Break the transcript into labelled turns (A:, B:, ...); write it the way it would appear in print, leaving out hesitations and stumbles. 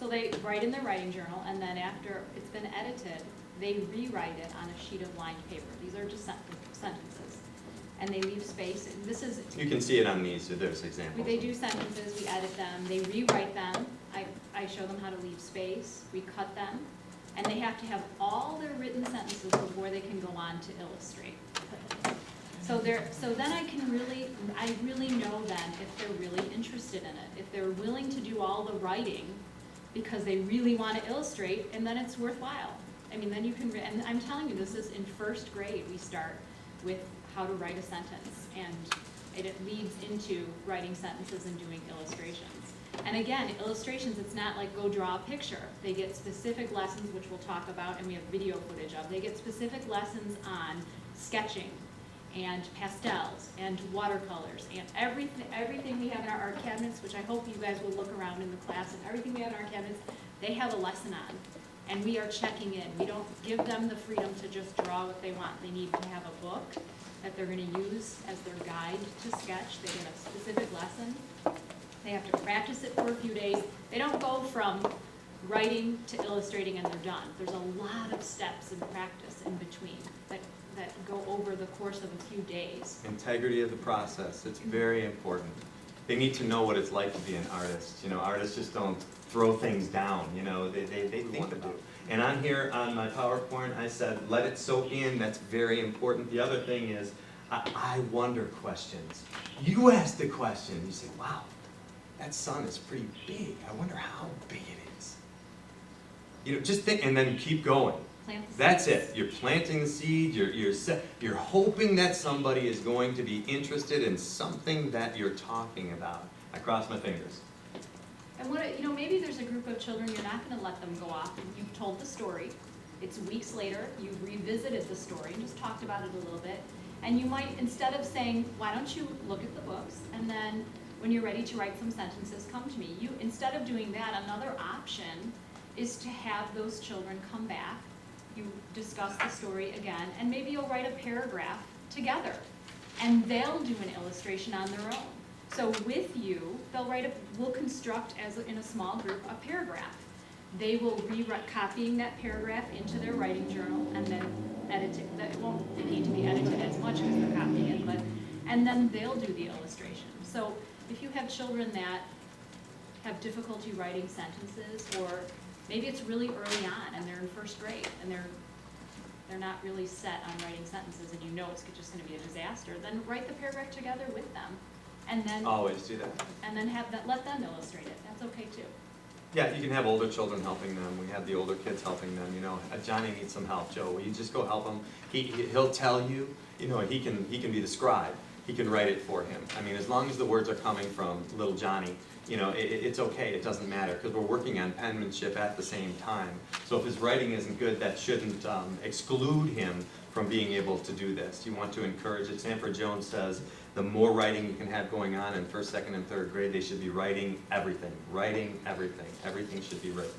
A: So they write in their writing journal, and then after it's been edited, they rewrite it on a sheet of lined paper. These are just sentences. And they leave space. This is.
B: You can see it on these, there's examples.
A: They do sentences, we edit them, they rewrite them. I show them how to leave space, we cut them. And they have to have all their written sentences before they can go on to illustrate. So then I really know then if they're really interested in it. If they're willing to do all the writing because they really want to illustrate, and then it's worthwhile. I mean, then you can, and I'm telling you, this is in first grade, we start with how to write a sentence, and it leads into writing sentences and doing illustrations. And again, illustrations, it's not like go draw a picture. They get specific lessons, which we'll talk about, and we have video footage of. They get specific lessons on sketching and pastels and watercolors and everything we have in our art cabinets, which I hope you guys will look around in the class, and everything we have in our cabinets, they have a lesson on. And we are checking in. We don't give them the freedom to just draw what they want. They need to have a book that they're going to use as their guide to sketch. They get a specific lesson. They have to practice it for a few days. They don't go from writing to illustrating and they're done. There's a lot of steps in practice in between that go over the course of a few days.
B: Integrity of the process, it's very important. They need to know what it's like to be an artist. You know, artists just don't throw things down, you know, they think about it. And on here, on my PowerPoint, I said, let it soak in, that's very important. The other thing is, I wonder questions. You ask the question, you say, wow, that sun is pretty big. I wonder how big it is. You know, just think, and then keep going. That's it. You're planting the seed. You're hoping that somebody is going to be interested in something that you're talking about. I cross my fingers.
A: And maybe there's a group of children you're not going to let them go off. And you've told the story. It's weeks later. You've revisited the story and just talked about it a little bit. And you might, instead of saying, why don't you look at the books, and then when you're ready to write some sentences, come to me. Instead of doing that, another option is to have those children come back. You discuss the story again, and maybe you'll write a paragraph together, and they'll do an illustration on their own. So with you, we'll construct, as in a small group, a paragraph. They will rewrite, copying that paragraph into their writing journal, and then editing. That won't need to be edited as much as they're copying it, and then they'll do the illustration. So if you have children that have difficulty writing sentences, or maybe it's really early on and they're in first grade and they're not really set on writing sentences, and you know it's just going to be a disaster, then write the paragraph together with them, and then
B: always do that. And
A: then let them illustrate it. That's okay too.
B: Yeah, you can have older children helping them. We have the older kids helping them. You know, Johnny needs some help. Joe, will you just go help him? He'll tell you. You know, he can be the scribe. He can write it for him. I mean, as long as the words are coming from little Johnny, you know, it's okay. It doesn't matter, because we're working on penmanship at the same time. So if his writing isn't good, that shouldn't exclude him from being able to do this. You want to encourage it. Sanford Jones says the more writing you can have going on in first, second, and third grade, they should be writing everything. Writing everything. Everything should be written.